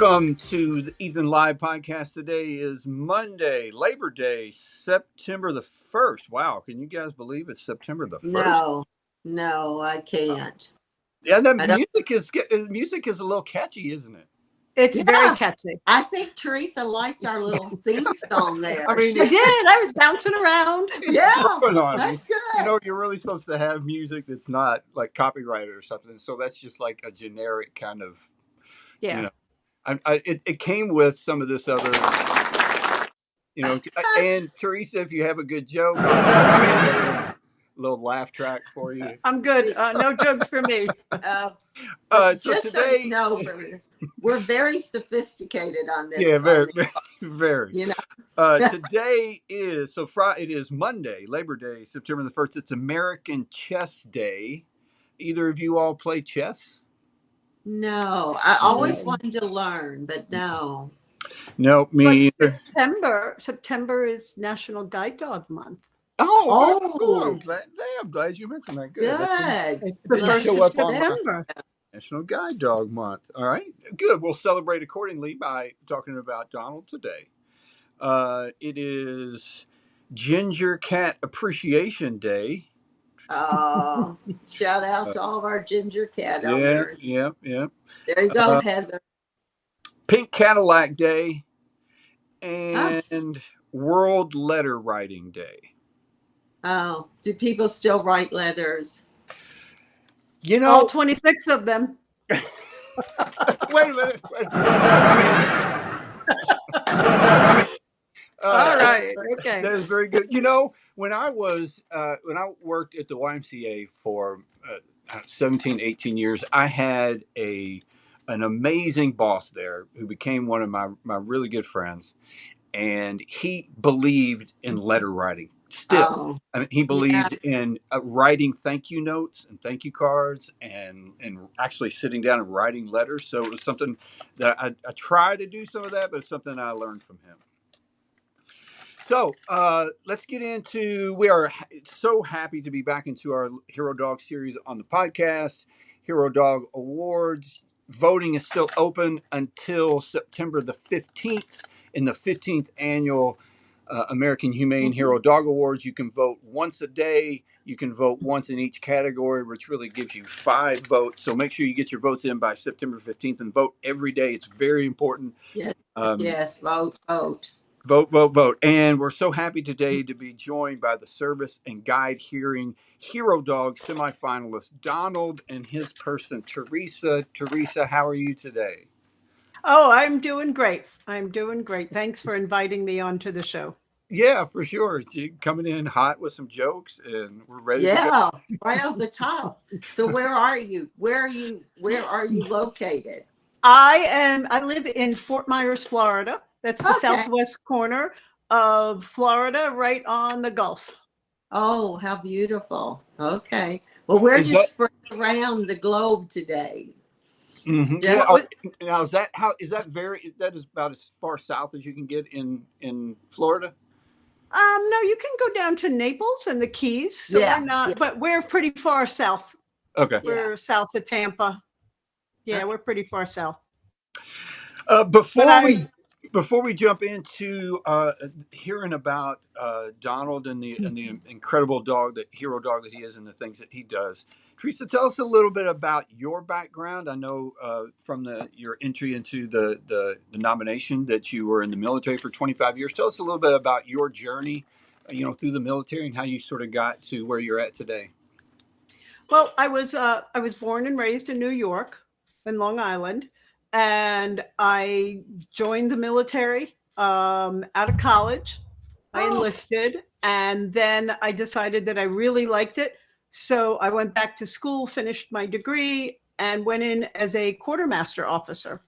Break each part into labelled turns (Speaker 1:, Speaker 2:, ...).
Speaker 1: Welcome to the Ethan Live podcast. Today is Monday, Labor Day, September the 1st. Wow, can you guys believe it's September the 1st?
Speaker 2: No, I can't.
Speaker 1: Yeah, that music is a little catchy, isn't it?
Speaker 3: It's very catchy.
Speaker 2: I think Teresa liked our little theme song there.
Speaker 1: I mean,
Speaker 3: I did. I was bouncing around.
Speaker 2: Yeah,
Speaker 1: on.
Speaker 2: that's good.
Speaker 1: You know, you're really supposed to have music that's not like copyrighted or something. So that's just like a generic kind of,
Speaker 3: Yeah.
Speaker 1: you know. It came with some of this other, you know, and Teresa, if you have a good joke, a little laugh track for you.
Speaker 3: I'm good. No jokes for me.
Speaker 1: So
Speaker 2: just
Speaker 1: today,
Speaker 2: so you know, we're very sophisticated on this.
Speaker 1: Yeah, very.
Speaker 2: You know,
Speaker 1: today is Friday. It is Monday, Labor Day, September the 1st. It's American Chess Day. Either of you all play chess?
Speaker 2: No, I always wanted to learn, but no.
Speaker 1: No, me either.
Speaker 3: September is National Guide Dog Month.
Speaker 1: Oh, I'm glad you mentioned that.
Speaker 2: Good.
Speaker 3: It's the 1st of September.
Speaker 1: National Guide Dog Month. All right, good. We'll celebrate accordingly by talking about Donald today. It is Ginger Cat Appreciation Day.
Speaker 2: Oh, shout out to all of our ginger cat owners.
Speaker 1: Yeah.
Speaker 2: There you go, Heather.
Speaker 1: Pink Cadillac Day and World Letter Writing Day.
Speaker 2: Oh, do people still write letters?
Speaker 1: You know,
Speaker 3: all 26 of them.
Speaker 1: Wait a minute.
Speaker 3: All right. Okay.
Speaker 1: That is very good. You know, when I worked at the YMCA for 17, 18 years, I had an amazing boss there who became one of my really good friends. And he believed in letter writing still. I mean, he believed in writing thank you notes and thank you cards and actually sitting down and writing letters. So it was something that I tried to do some of that, but it's something I learned from him. So let's get into, we are so happy to be back into our Hero Dog series on the podcast. Hero Dog Awards. Voting is still open until September the 15th in the 15th annual American Humane Hero Dog Awards. You can vote once a day. You can vote once in each category, which really gives you 5 votes. So make sure you get your votes in by September 15th and vote every day. It's very important.
Speaker 2: Yes, vote.
Speaker 1: Vote. And we're so happy today to be joined by the Service and Guide Hearing Hero Dog semifinalist, Donald, and his person, Teresa. Teresa, how are you today?
Speaker 3: Oh, I'm doing great. Thanks for inviting me onto the show.
Speaker 1: Yeah, for sure. You're coming in hot with some jokes, and we're ready.
Speaker 2: Yeah, right off the top. So where are you? Where are you located?
Speaker 3: I live in Fort Myers, Florida. That's the southwest corner of Florida, right on the Gulf.
Speaker 2: Oh, how beautiful. Okay. Well, we're just spread around the globe today.
Speaker 1: Mm-hmm. Yeah. Now, is that about as far south as you can get in Florida?
Speaker 3: No, you can go down to Naples and the Keys. So we're not, but we're pretty far south.
Speaker 1: Okay.
Speaker 3: We're south of Tampa. Yeah, we're pretty far south.
Speaker 1: Before we jump into hearing about Donald and the incredible hero dog that he is and the things that he does, Teresa, tell us a little bit about your background. I know from your entry into the nomination that you were in the military for 25 years. Tell us a little bit about your journey, through the military and how you sort of got to where you're at today.
Speaker 3: Well, I was born and raised in New York, in Long Island. And I joined the military out of college. I enlisted, and then I decided that I really liked it. So I went back to school, finished my degree, and went in as a quartermaster officer.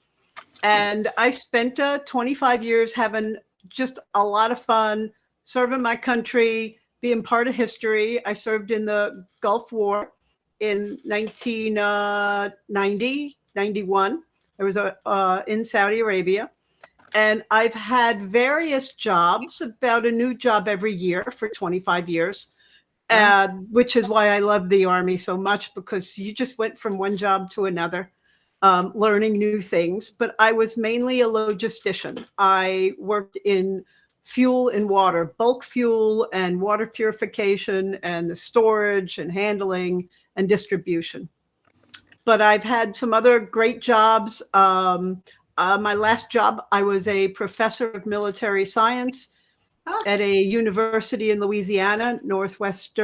Speaker 3: And I spent 25 years having just a lot of fun, serving my country, being part of history. I served in the Gulf War in 1990, 91. I was in Saudi Arabia, and I've had various jobs, about a new job every year for 25 years, which is why I love the Army so much, because you just went from one job to another. learning new things, but I was mainly a logistician. I worked in fuel and water, bulk fuel and water purification and the storage and handling and distribution. But I've had some other great jobs. My last job, I was a professor of military science at a university in Louisiana, Northwest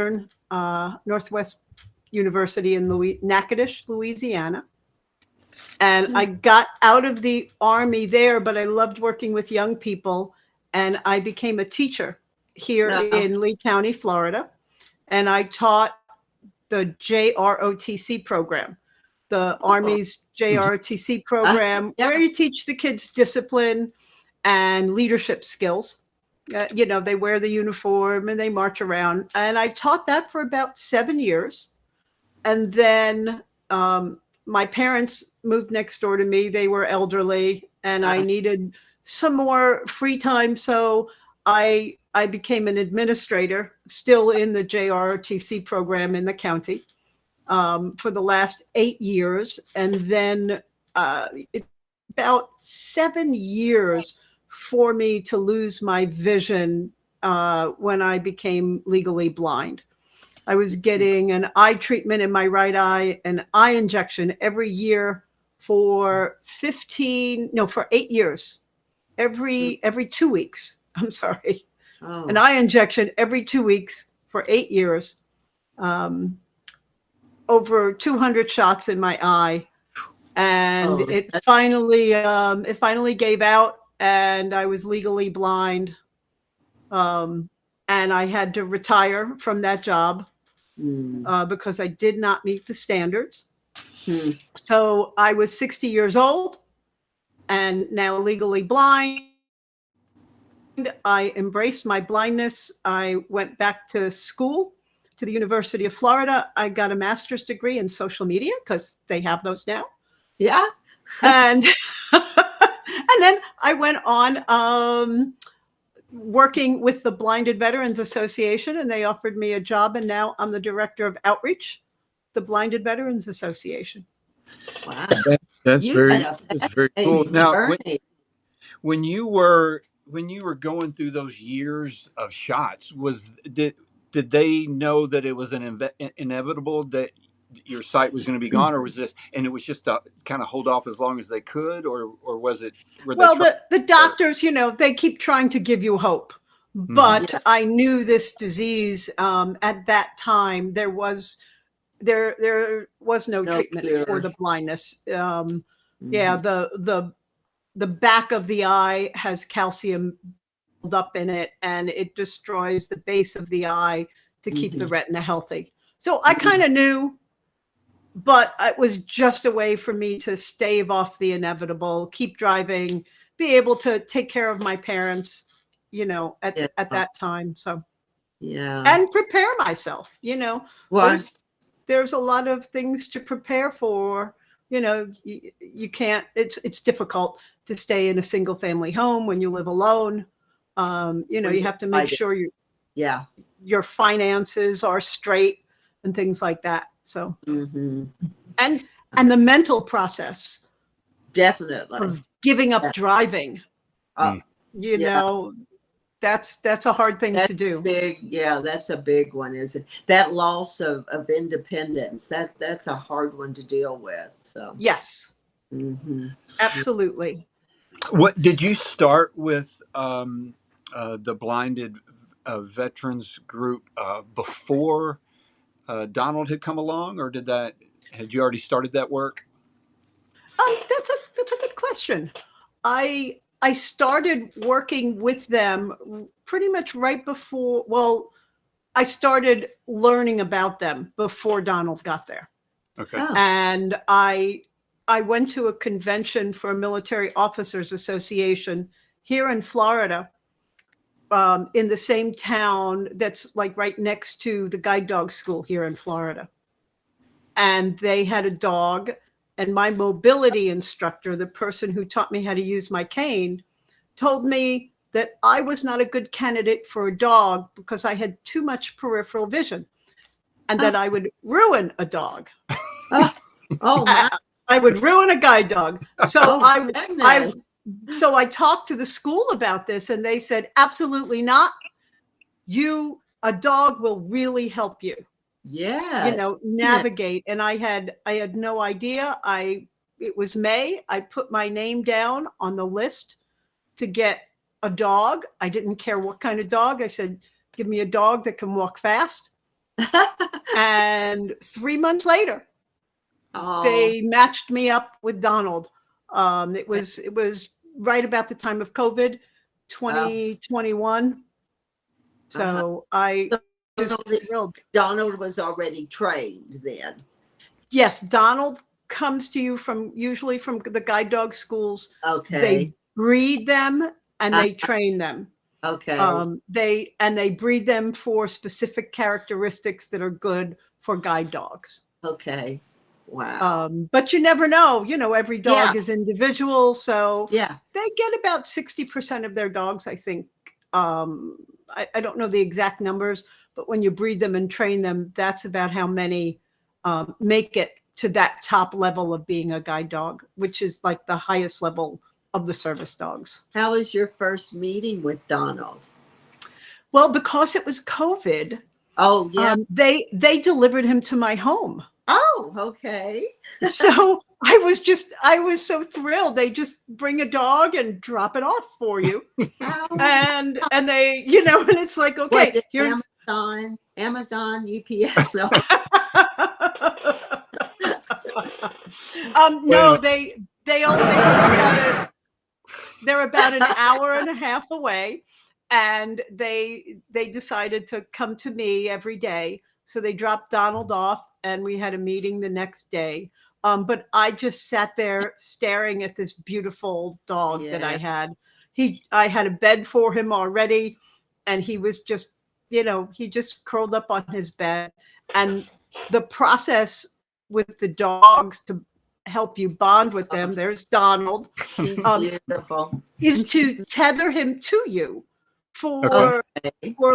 Speaker 3: University in Natchitoches, Louisiana. And I got out of the Army there, but I loved working with young people. And I became a teacher here in Lee County, Florida. And I taught the JROTC program, the Army's JROTC program, where you teach the kids discipline and leadership skills. You know, they wear the uniform and they march around. And I taught that for about 7 years. And then my parents moved next door to me. They were elderly and I needed some more free time. So I became an administrator, still in the JROTC program in the county for the last 8 years. And then it's about 7 years for me to lose my vision when I became legally blind. I was getting an eye treatment in my right eye, an eye injection every year for 8 years, every 2 weeks. I'm sorry. An eye injection every 2 weeks for 8 years, over 200 shots in my eye. And it finally gave out and I was legally blind. And I had to retire from that job because I did not meet the standards. So I was 60 years old and now legally blind. I embraced my blindness. I went back to school to the University of Florida. I got a master's degree in social media because they have those now.
Speaker 2: Yeah.
Speaker 3: And and then I went on working with the Blinded Veterans Association, and they offered me a job, and now I'm the director of outreach, the Blinded Veterans Association.
Speaker 2: Wow.
Speaker 1: That's very cool. Now, when you were going through those years of shots, did they know that it was inevitable that your sight was going to be gone, or was this, and it was just to kind of hold off as long as they could, or was it?
Speaker 3: Well, the doctors, you know, they keep trying to give you hope, but I knew this disease at that time. There was no treatment for the blindness. Yeah, the back of the eye has calcium built up in it, and it destroys the base of the eye to keep the retina healthy. So I kind of knew. But it was just a way for me to stave off the inevitable, keep driving, be able to take care of my parents, you know, at that time. So, and prepare myself, you know. Well, there's a lot of things to prepare for. You know, you can't. It's difficult to stay in a single family home when you live alone. You know, you have to make sure your finances are straight and things like that. So, and the mental process,
Speaker 2: definitely,
Speaker 3: of giving up driving, you know, that's a hard thing to do.
Speaker 2: That's a big one, isn't it? That loss of independence, that's a hard one to deal with. So
Speaker 3: yes, absolutely.
Speaker 1: What did you start with the Blinded Veterans group before Donald had come along, or had you already started that work?
Speaker 3: That's a good question. I started working with them pretty much right before. Well, I started learning about them before Donald got there.
Speaker 1: Okay.
Speaker 3: And I went to a convention for a Military Officers Association here in Florida. In the same town that's like right next to the guide dog school here in Florida. And they had a dog, and my mobility instructor, the person who taught me how to use my cane, told me that I was not a good candidate for a dog because I had too much peripheral vision and that I would ruin a dog.
Speaker 2: Oh my.
Speaker 3: I would ruin a guide dog. So
Speaker 2: Oh, goodness.
Speaker 3: so I talked to the school about this, and they said, absolutely not. A dog will really help you,
Speaker 2: Yes.
Speaker 3: navigate. And I had no idea. It was May. I put my name down on the list to get a dog. I didn't care what kind of dog. I said, give me a dog that can walk fast. And 3 months later, they matched me up with Donald. It was right about the time of COVID, 2021. So I just thrilled.
Speaker 2: Donald was already trained then.
Speaker 3: Yes, Donald comes to you usually from the guide dog schools.
Speaker 2: Okay.
Speaker 3: They breed them and they train them.
Speaker 2: Okay.
Speaker 3: They breed them for specific characteristics that are good for guide dogs.
Speaker 2: Okay. Wow.
Speaker 3: But you never know. Every dog is individual. So
Speaker 2: yeah,
Speaker 3: they get about 60% of their dogs, I think. I don't know the exact numbers, but when you breed them and train them, that's about how many make it to that top level of being a guide dog, which is like the highest level of the service dogs.
Speaker 2: How was your first meeting with Donald?
Speaker 3: Well, because it was COVID.
Speaker 2: Oh, yeah.
Speaker 3: They delivered him to my home.
Speaker 2: Oh, okay.
Speaker 3: So I was so thrilled. They just bring a dog and drop it off for you. and they, and it's like, okay,
Speaker 2: was it
Speaker 3: here's
Speaker 2: Amazon, UPS. No.
Speaker 3: No, they're about an hour and a half away, and they decided to come to me every day. So they dropped Donald off, and we had a meeting the next day. But I just sat there staring at this beautiful dog that I had. I had a bed for him already, and he was just, he just curled up on his bed. And the process with the dogs to help you bond with them, there's Donald.
Speaker 2: He's beautiful.
Speaker 3: Is to tether him to you for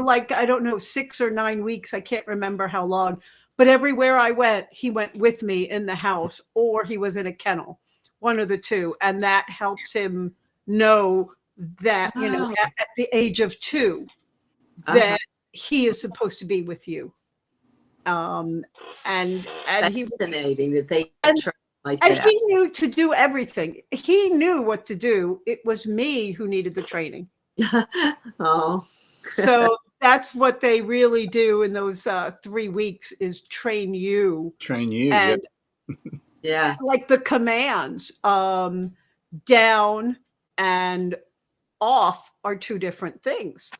Speaker 3: like, I don't know, 6 or 9 weeks. I can't remember how long. But everywhere I went, he went with me in the house, or he was in a kennel, one of the two. And that helps him know that, at the age of 2, that he is supposed to be with you. And he was
Speaker 2: fascinating that they train like
Speaker 3: and
Speaker 2: that.
Speaker 3: he knew to do everything. He knew what to do. It was me who needed the training.
Speaker 2: Oh,
Speaker 3: so that's what they really do in those 3 weeks is train you. And
Speaker 2: yeah,
Speaker 3: like the commands, down and off are 2 different things.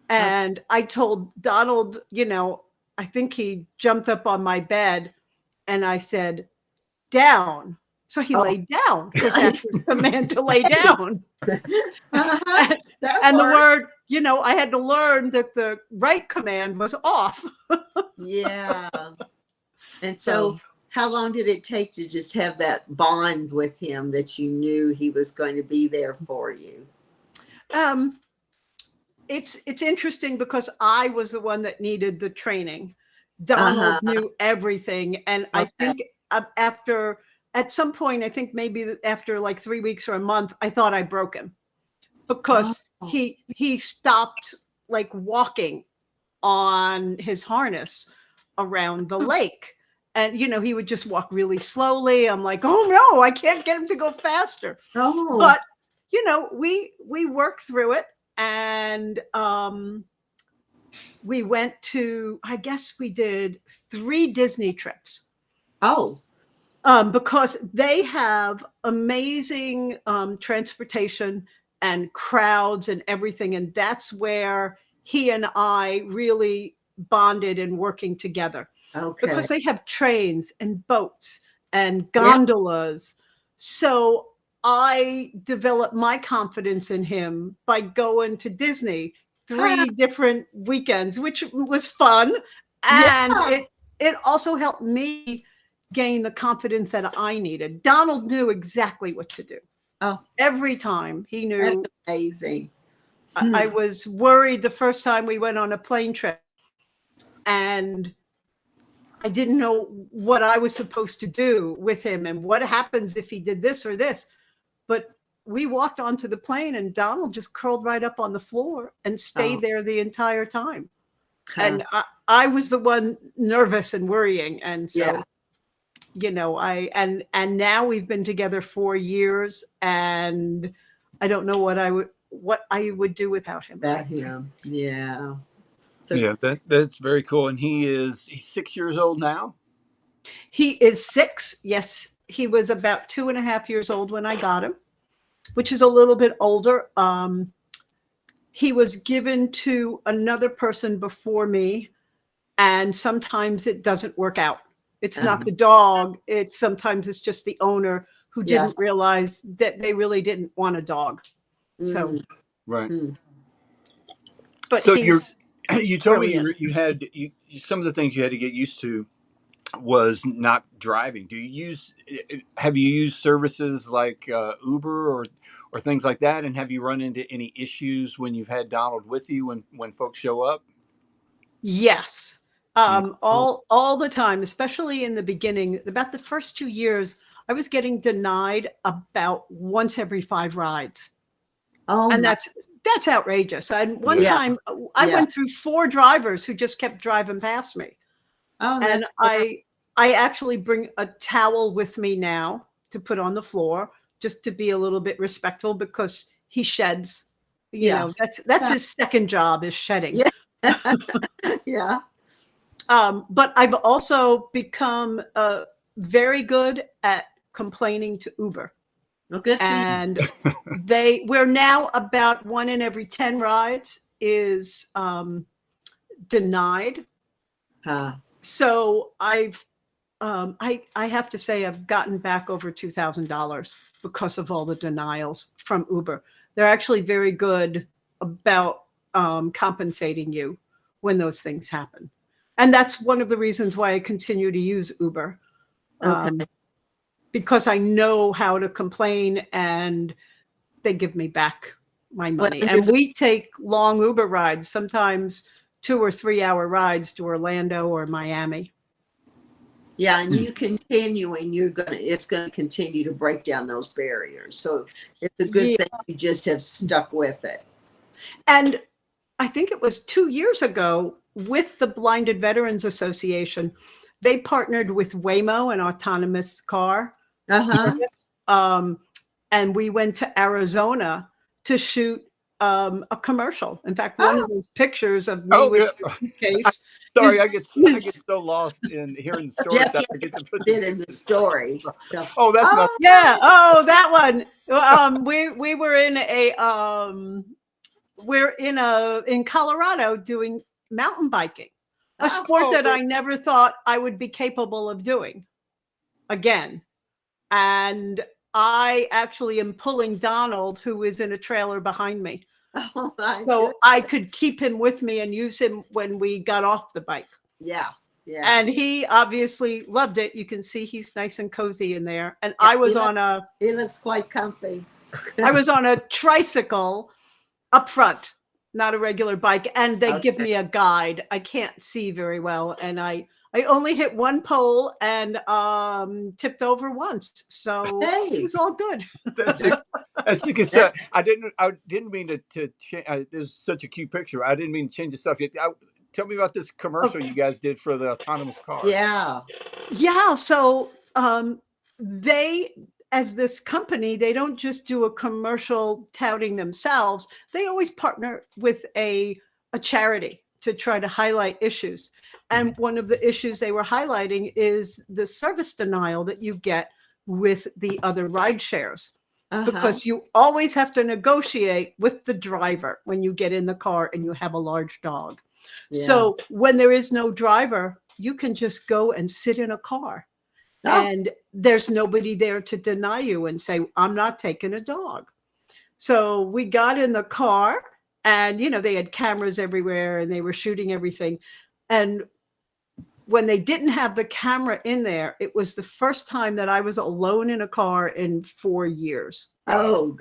Speaker 3: And I told Donald, I think he jumped up on my bed, and I said, down. So he laid down, because that's his command, to lay down. And the word, I had to learn that the right command was off.
Speaker 2: Yeah. And so how long did it take to just have that bond with him that you knew he was going to be there for you?
Speaker 3: It's interesting because I was the one that needed the training. Donald knew everything. And I think at some point, I think maybe after like 3 weeks or a month, I thought I broke him, because he stopped like walking on his harness around the lake. And, he would just walk really slowly. I'm like, oh no, I can't get him to go faster. But, we worked through it. And we went to, I guess we did 3 Disney trips. Because they have amazing transportation and crowds and everything. And that's where he and I really bonded in working together. Because they have trains and boats and gondolas. So I developed my confidence in him by going to Disney 3 different weekends, which was fun. And it also helped me gain the confidence that I needed. Donald knew exactly what to do. Every time he knew.
Speaker 2: That's amazing.
Speaker 3: I was worried the first time we went on a plane trip, and I didn't know what I was supposed to do with him and what happens if he did this or this. But we walked onto the plane and Donald just curled right up on the floor and stayed there the entire time. And I was the one nervous and worrying. And so, you know, and now we've been together 4 years, and I don't know what I would do without him.
Speaker 2: About him. Yeah. So,
Speaker 1: Yeah, that's very cool. And he's 6 years old now.
Speaker 3: He is 6. Yes. He was about 2.5 years old when I got him, which is a little bit older. He was given to another person before me, and sometimes it doesn't work out. It's not the dog. Sometimes it's just the owner who didn't realize that they really didn't want a dog. So,
Speaker 1: right.
Speaker 3: But
Speaker 1: so you told me you had some of the things you had to get used to was not driving. Have you used services like Uber or things like that? And have you run into any issues when you've had Donald with you when folks show up?
Speaker 3: Yes. All the time, especially in the beginning, about the first 2 years, I was getting denied about once every 5 rides. And that's outrageous. And one time I went through 4 drivers who just kept driving past me. And I actually bring a towel with me now to put on the floor, just to be a little bit respectful, because he sheds. You know, that's his second job, is shedding.
Speaker 2: Yeah.
Speaker 3: But I've also become very good at complaining to Uber.
Speaker 2: Okay.
Speaker 3: And we're now about 1 in every 10 rides is denied. So I have to say I've gotten back over $2,000 because of all the denials from Uber. They're actually very good about compensating you when those things happen. And that's one of the reasons why I continue to use Uber. Because I know how to complain, and they give me back my money. And we take long Uber rides, sometimes 2 or 3 hour rides to Orlando or Miami.
Speaker 2: Yeah, and you continuing, it's gonna continue to break down those barriers. So it's a good thing you just have stuck with it.
Speaker 3: And I think it was 2 years ago, with the Blinded Veterans Association, they partnered with Waymo, an autonomous car. And we went to Arizona to shoot a commercial. In fact, one of those pictures of me with a suitcase.
Speaker 1: Sorry, I get so lost in hearing the story.
Speaker 2: Jeff, I get to put it in the story. So.
Speaker 1: Oh, that's not.
Speaker 3: Yeah. Oh, that one. We were in Colorado doing mountain biking, a sport that I never thought I would be capable of doing again. And I actually am pulling Donald, who is in a trailer behind me. So I could keep him with me and use him when we got off the bike.
Speaker 2: Yeah.
Speaker 3: And he obviously loved it. You can see he's nice and cozy in there. And
Speaker 2: he looks quite comfy.
Speaker 3: I was on a tricycle up front, not a regular bike. And they give me a guide. I can't see very well. And I only hit one pole and tipped over once. So it was all good.
Speaker 1: That's because I didn't mean to change. There's such a cute picture. I didn't mean to change the subject. Tell me about this commercial you guys did for the autonomous car.
Speaker 2: Yeah.
Speaker 3: So they, as this company, they don't just do a commercial touting themselves. They always partner with a charity to try to highlight issues. And one of the issues they were highlighting is the service denial that you get with the other ride shares. Because you always have to negotiate with the driver when you get in the car and you have a large dog. So when there is no driver, you can just go and sit in a car and there's nobody there to deny you and say, I'm not taking a dog. So we got in the car and, they had cameras everywhere and they were shooting everything. And when they didn't have the camera in there, it was the first time that I was alone in a car in 4 years.
Speaker 2: Oh,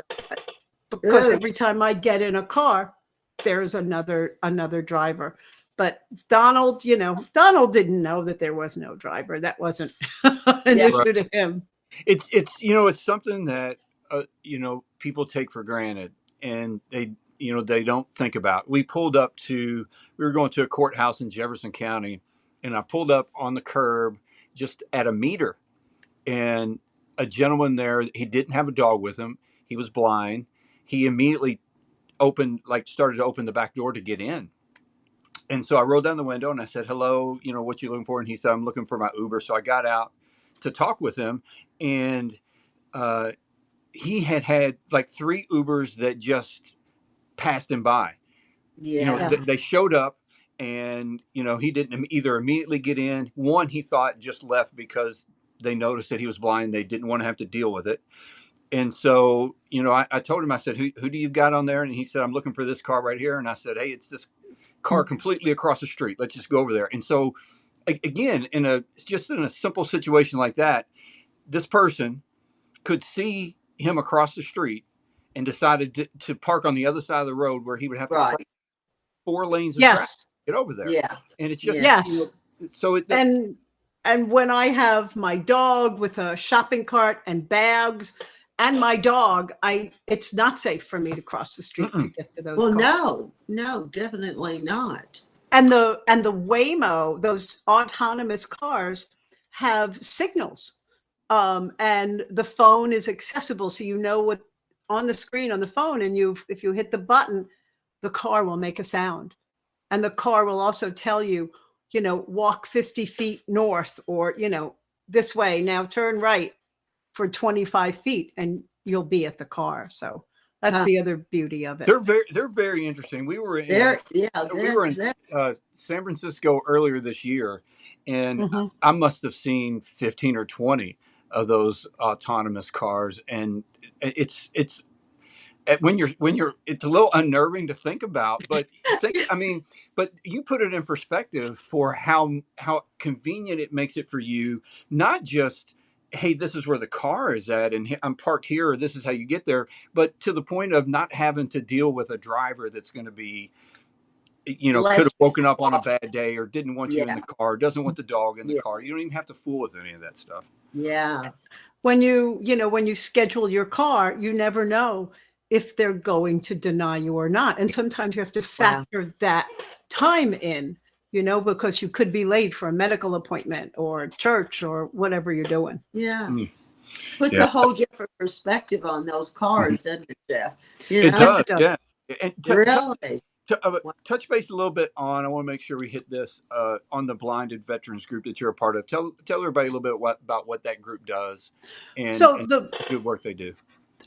Speaker 3: because every time I get in a car, there's another driver. But Donald, Donald didn't know that there was no driver. That wasn't an
Speaker 2: Yeah.
Speaker 3: issue to him.
Speaker 1: It's it's something that people take for granted, and they don't think about. We were going to a courthouse in Jefferson County, and I pulled up on the curb just at a meter, and a gentleman there, he didn't have a dog with him. He was blind. He immediately started to open the back door to get in. And so I rolled down the window and I said, "Hello, what you looking for?" And he said, "I'm looking for my Uber." So I got out to talk with him, and uh, he had like 3 Ubers that just passed him by.
Speaker 2: Yeah.
Speaker 1: They showed up, and he didn't either immediately get in. One, he thought just left because they noticed that he was blind. They didn't want to have to deal with it. And so, I told him, I said, who do you got on there? And he said, "I'm looking for this car right here." And I said, "Hey, it's this car completely across the street. Let's just go over there." And so, again, in a simple situation like that, this person could see him across the street and decided to park on the other side of the road, where he would have to cross 4 lanes of traffic
Speaker 3: Yes.
Speaker 1: to get over there.
Speaker 2: Yeah.
Speaker 1: And it's just,
Speaker 3: Yes.
Speaker 1: and
Speaker 3: when I have my dog with a shopping cart and bags and my dog, it's not safe for me to cross the street to get to those
Speaker 2: Well,
Speaker 3: cars.
Speaker 2: no, definitely not.
Speaker 3: And the Waymo, those autonomous cars, have signals, and the phone is accessible, so what on the screen on the phone, and if you hit the button, the car will make a sound, and the car will also tell you, walk 50 feet north, or this way, now turn right for 25 feet, and you'll be at the car. So that's the other beauty of it.
Speaker 1: they're very interesting. We were in San Francisco earlier this year, and I must have seen 15 or 20 of those autonomous cars, and it's when you're it's a little unnerving to think about, but but you put it in perspective for how convenient it makes it for you. Not just, hey, this is where the car is at, and I'm parked here, or this is how you get there, but to the point of not having to deal with a driver that's going to be, could have woken up on a bad day, or didn't want you in the car, doesn't want the dog in the car. You don't even have to fool with any of that stuff.
Speaker 2: Yeah.
Speaker 3: When you schedule your car, you never know if they're going to deny you or not. And sometimes you have to factor that time in, because you could be late for a medical appointment or church or whatever you're doing.
Speaker 2: Yeah. Puts a whole different perspective on those cars, doesn't it, Jeff?
Speaker 1: It does, yeah. And
Speaker 2: really?
Speaker 1: Touch base a little bit on, I want to make sure we hit this, on the Blinded Veterans group that you're a part of. Tell everybody a little bit about what that group does and the good work they do.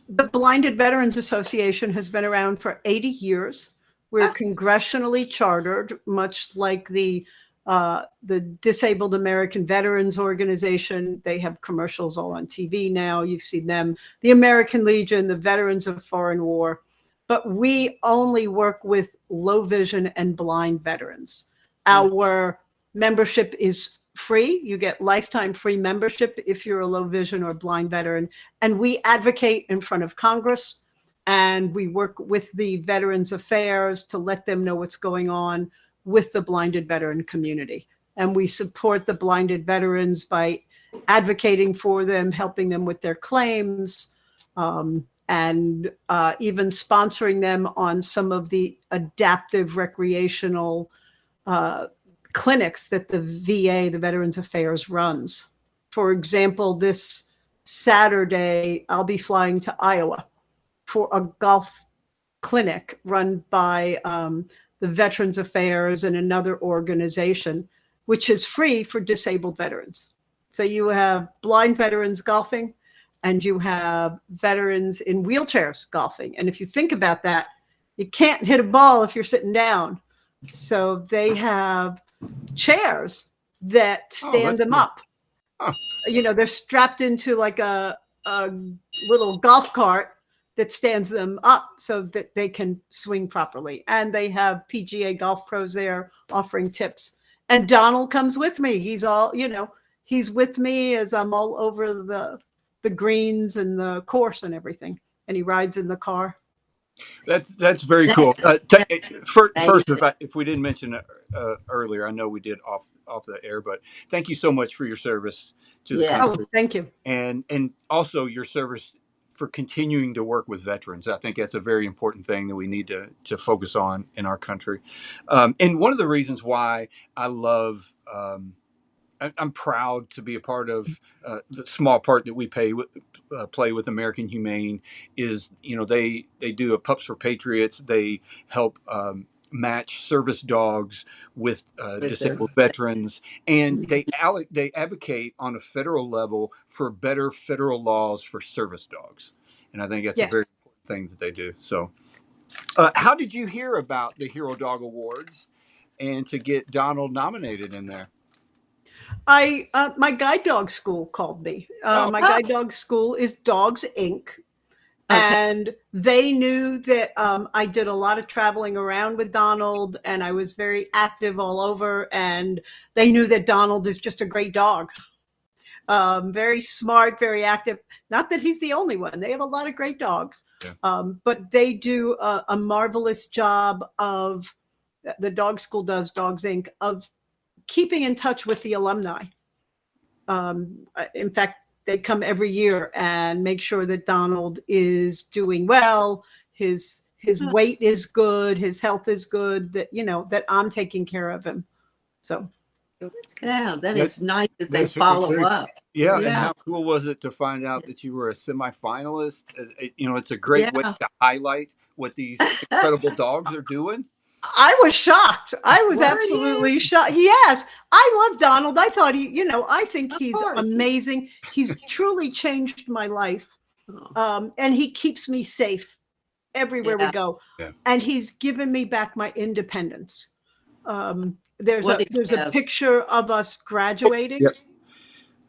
Speaker 3: The Blinded Veterans Association has been around for 80 years. We're congressionally chartered, much like the Disabled American Veterans Organization. They have commercials all on TV now. You've seen them. The American Legion, the Veterans of Foreign War. But we only work with low vision and blind veterans. Our membership is free. You get lifetime free membership if you're a low vision or blind veteran. And we advocate in front of Congress, and we work with the Veterans Affairs to let them know what's going on with the blinded veteran community. And we support the blinded veterans by advocating for them, helping them with their claims, and even sponsoring them on some of the adaptive recreational clinics that the VA, the Veterans Affairs, runs. For example, this Saturday, I'll be flying to Iowa for a golf clinic run by the Veterans Affairs and another organization, which is free for disabled veterans. So you have blind veterans golfing, and you have veterans in wheelchairs golfing. And if you think about that, you can't hit a ball if you're sitting down. So they have chairs that stand them up.
Speaker 1: Huh.
Speaker 3: They're strapped into like a little golf cart that stands them up so that they can swing properly. And they have PGA golf pros there offering tips. And Donald comes with me. He's with me as I'm all over the greens and the course and everything. And he rides in the car.
Speaker 1: That's very cool. First, if we didn't mention it earlier, I know we did off the air, but thank you so much for your service to the
Speaker 2: Yes.
Speaker 3: Oh,
Speaker 1: country,
Speaker 3: thank you.
Speaker 1: and also your service for continuing to work with veterans. I think that's a very important thing that we need to focus on in our country. And one of the reasons why I love I'm proud to be a part of the small part that we play with American Humane. Is, you know, they do a Pups for Patriots. They help match service dogs with disabled veterans, and they advocate on a federal level for better federal laws for service dogs. And I think that's a
Speaker 3: Yes.
Speaker 1: very important thing that they do. So, how did you hear about the Hero Dog Awards and to get Donald nominated in there?
Speaker 3: My guide dog school called me.
Speaker 1: Oh.
Speaker 3: My guide dog school is Dogs Inc.
Speaker 2: Okay.
Speaker 3: And they knew that I did a lot of traveling around with Donald, and I was very active all over. And they knew that Donald is just a great dog, very smart, very active. Not that he's the only one; they have a lot of great dogs, but they do a marvelous job of the dog school does Dogs Inc. of keeping in touch with the alumni. In fact, they come every year and make sure that Donald is doing well. His weight is good. His health is good. That, you know, that I'm taking care of him. So
Speaker 2: that is nice that they
Speaker 1: That's
Speaker 2: follow
Speaker 1: very,
Speaker 2: up.
Speaker 1: yeah, and how cool was it to find out that you were a semifinalist? You know, it's a great way to highlight what these incredible dogs are doing.
Speaker 3: I was shocked. I was
Speaker 2: Were
Speaker 3: absolutely shocked. Yes, I love Donald. I thought I think he's amazing. He's truly changed my life. And he keeps me safe everywhere we go.
Speaker 1: Yeah.
Speaker 3: And he's given me back my independence. There's a picture of us graduating.
Speaker 1: Yep.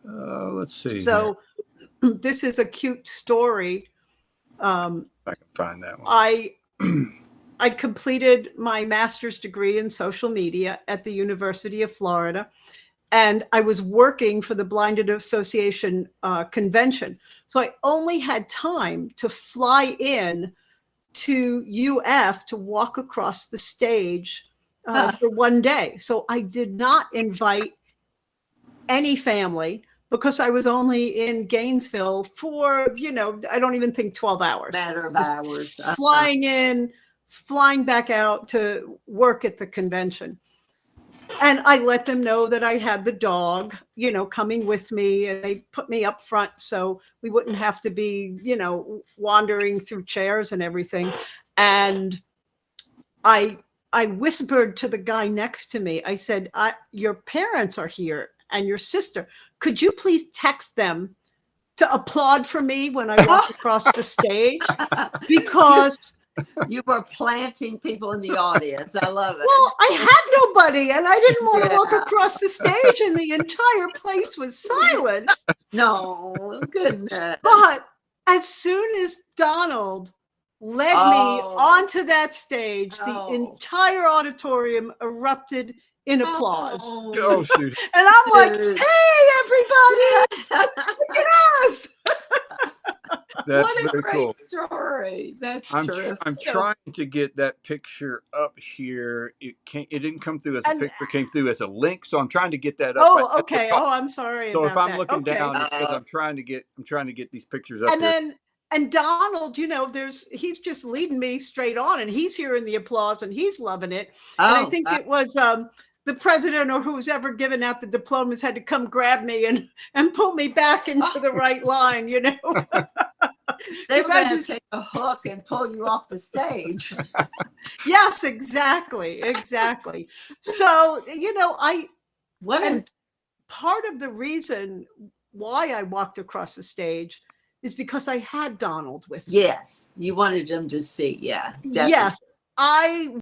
Speaker 1: Let's see.
Speaker 3: So this is a cute story.
Speaker 1: If I can find that one.
Speaker 3: I completed my master's degree in social media at the University of Florida, and I was working for the Blinded Association convention. So I only had time to fly in to UF to walk across the stage for one day. So I did not invite any family because I was only in Gainesville for, I don't even think 12 hours.
Speaker 2: Matter of hours.
Speaker 3: Flying in, flying back out to work at the convention. And I let them know that I had the dog, coming with me, and they put me up front so we wouldn't have to be, wandering through chairs and everything. And I whispered to the guy next to me. I said, your parents are here and your sister. Could you please text them to applaud for me when I walk across the stage? Because
Speaker 2: you were planting people in the audience. I love it.
Speaker 3: Well, I had nobody, and I didn't want to walk across the stage, and the entire place was silent.
Speaker 2: No, goodness.
Speaker 3: But as soon as Donald led me onto that stage, the entire auditorium erupted in applause.
Speaker 1: Oh, shoot.
Speaker 3: And I'm like, hey, everybody, look at us.
Speaker 1: That's
Speaker 2: what a
Speaker 1: very
Speaker 2: great
Speaker 1: cool.
Speaker 2: story. That's terrific.
Speaker 1: I'm trying to get that picture up here. It didn't come through as a picture, it came through as a link. So I'm trying to get that up.
Speaker 3: Oh, okay. Oh, I'm sorry.
Speaker 1: So
Speaker 3: about
Speaker 1: if I'm
Speaker 3: that.
Speaker 1: looking down, it's because I'm trying to get these pictures up here.
Speaker 3: And Donald, he's just leading me straight on, and he's hearing the applause and he's loving it. And I think it was the president or who's ever given out the diplomas had to come grab me and pull me back into the right line,
Speaker 2: They were going to take a hook and pull you off the stage.
Speaker 3: Yes, exactly. So, part of the reason why I walked across the stage is because I had Donald with me.
Speaker 2: Yes, you wanted him to see. Yeah, definitely.
Speaker 3: Yes, I